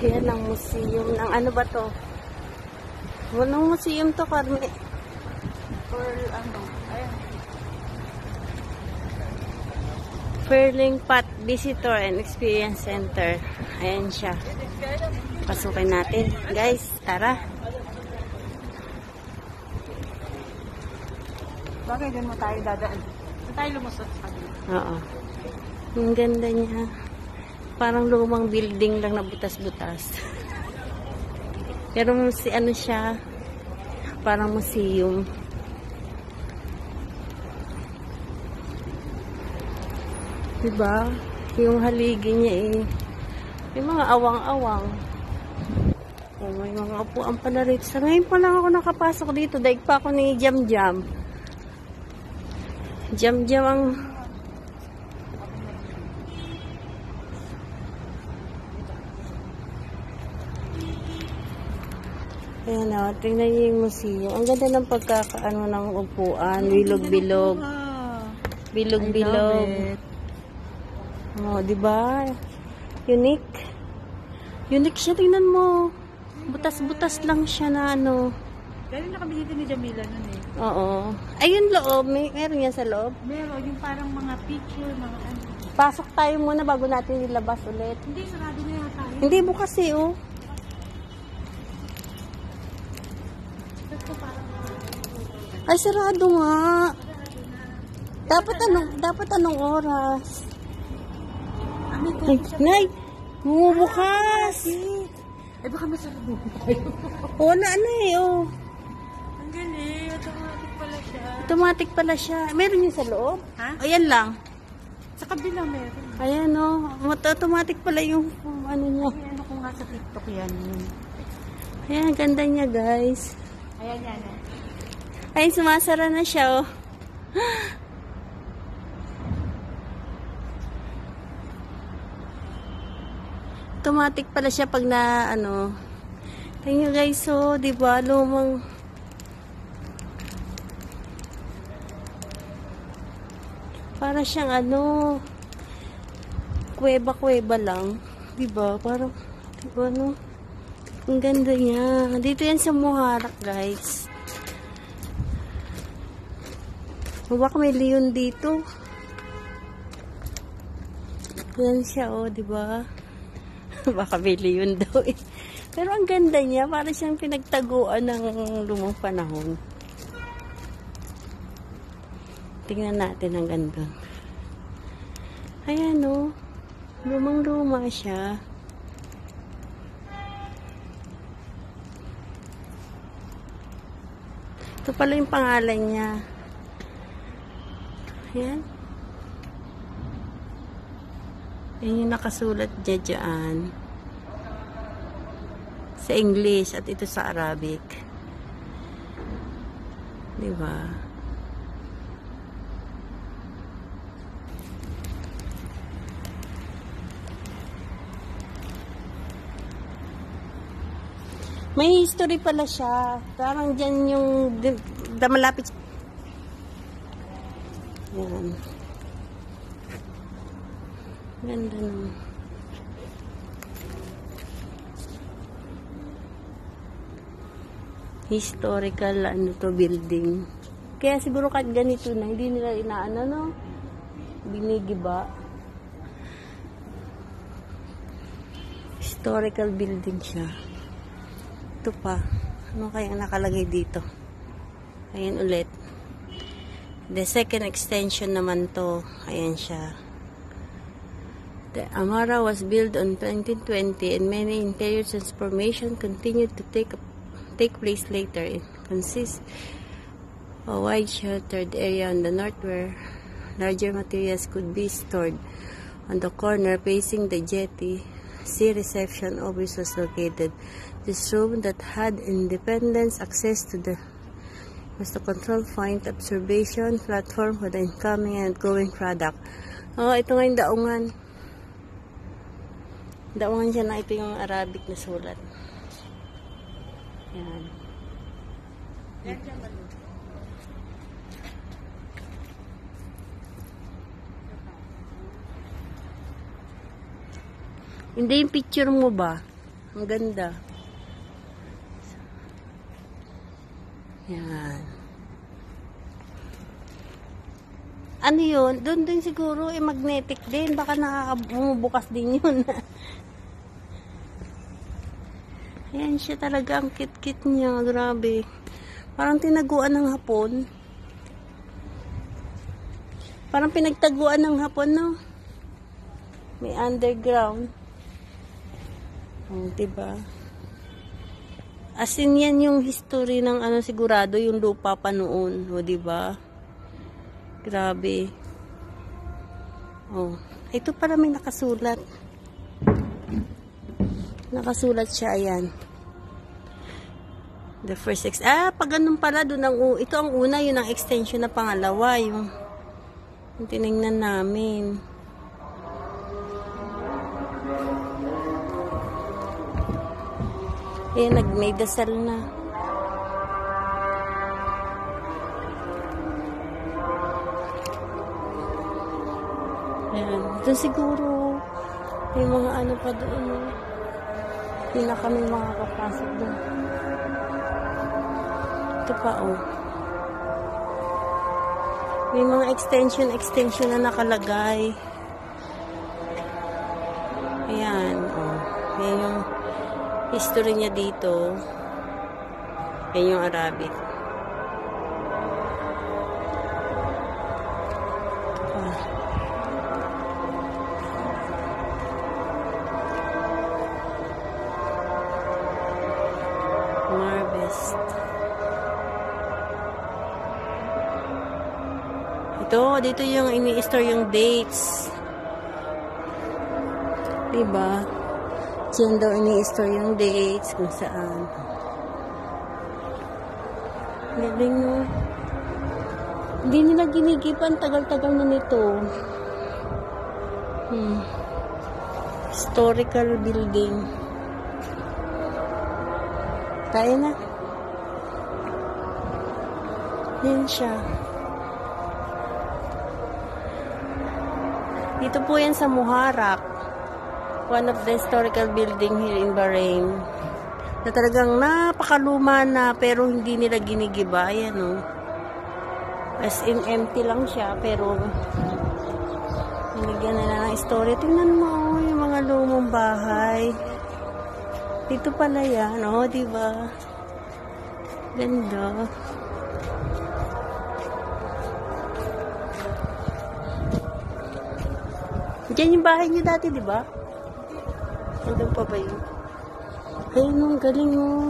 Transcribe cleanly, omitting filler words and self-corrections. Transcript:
Yan ang museum ng ano ba to? Anong museum to, Carme? Pearl, ano? Ayan. Perling Pat Visitor and Experience Center. Ayan siya. Pasukin natin. Guys, tara. Bagay, dyan mo tayo dadaan. Saan tayo lumusot sa kanila? Oo. Ang ganda niya. Parang lumang building lang na butas-butas. Pero si ano siya, parang museum. Diba? Yung haligi niya may mga awang-awang. Oh, may mga upuan pala rito. Sa ngayon pa lang ako nakapasok dito. Daig pa ako ni Jam Jam. Jam Jam ang... Ayan o, tingnan niyo yung museum. Ang ganda ng pagkakaano ng upuan. Bilog-bilog. Bilog-bilog. Oh, diba? Unique. Unique siya, tingnan mo. Butas-butas lang siya na ano. Dahil nakabisita ni Jamila nun eh. Oo. Ayun loob, meron yan sa loob. Meron, yung parang mga picture, mga ano. Pasok tayo muna bago natin ilabas ulit. Hindi, sarado na yata yun. Hindi bukas eh, oh. Ay, sarado nga. Dapat anong oras? Ay, Nay! Bumubukas! Eh, baka masarado tayo. Wala na eh, oh. Ang galing, automatic pala siya. Automatic pala siya. Meron yun sa loob? Ha? Ayan lang. Sa kabila meron. Ayan, oh. Automatic pala yung ano niya. Ay, ano ko nga sa TikTok yan. Ayan, ganda niya, guys. Ayan yan eh. Ay, sumasara na siya, oh. Automatic pala siya pag na, ano. Tingnan guys, oh, diba, lumang. Para siyang, ano, kuweba-kuweba lang. Diba, parang, diba, ano. Ang ganda niya. Dito yan sa Muharraq, guys. Baka may leon dito. Yan siya, oh, diba? Baka may leon daw eh. Pero ang ganda niya, para siyang pinagtaguan ng lumang panahon. Tingnan natin ang ganda. Ayan, oh. Lumang-luma siya. Ito pala yung pangalan niya. Ayan. Ayan yung nakasulat dyan. Sa English at ito sa Arabic. Diba? May history pala siya. Parang dyan yung malapit. Yan. Ganda naman. Historical ano to building. Kaya siguro kahit ganito na, hindi nila inaano, no? Binigiba. Historical building siya. Ito pa. Ano kaya nakalagay dito? Ayan ulit. The second extension naman to. Ayan siya. The Amara was built on 1920 and many interior transformation continued to take place later. It consists of a wide sheltered area on the north where larger materials could be stored. On the corner facing the jetty, sea reception office was located. This room that had independent access to the was the control point observation platform for the incoming and outgoing product. Oh, ito nga yung daungan. Daungan siya na ito yung Arabic na sulat. Yan. Hindi yung picture mo ba? Ang ganda. Yan. Ano yun? Doon din siguro, magnetic din. Baka bumubukas din yun. Ayan siya talaga. Ang kit-kit niya. Grabe. Parang tinaguan ng hapon. Parang pinagtaguan ng hapon, no? May underground. Oh, diba? As in, yan yung history ng ano sigurado, yung lupa pa noon. O, diba? Grabe. Oh, ito pala may nakasulat. Nakasulat siya, ayan. The first pag ganun pala, doon ang, ito ang una, yun ang extension na pangalawa, yung tinignan namin. Ayan, nag-may dasal na. Ayan. Doon siguro, may mga ano pa doon. Hindi na kami makakapasok doon. Ito pa, oh. May mga extension na nakalagay. Ayan, oh. Ayan yung history niya dito. Ayan yung Arabic. Marvest. Dito yung ini-store yung dates. Diba? Diyan daw ini-store yung dates kung saan. Galing, no? Hindi nila ginigipan. Tagal-tagal na nito. Historical building. Tayo na. Yan siya. Dito po yan sa Muharraq. One of the historical building here in Bahrain. Na talagang napakaluma na pero hindi nila ginigiba. Ayan, oh. As in empty lang siya pero nilagyan nila ng story. Tingnan mo, oh, yung mga lumang bahay. Dito pala yan, oh, diba? Ganda. Diyan yung bahay niyo dati, diba? Hanggang pa ba yun? Ayun, ang galing, oh.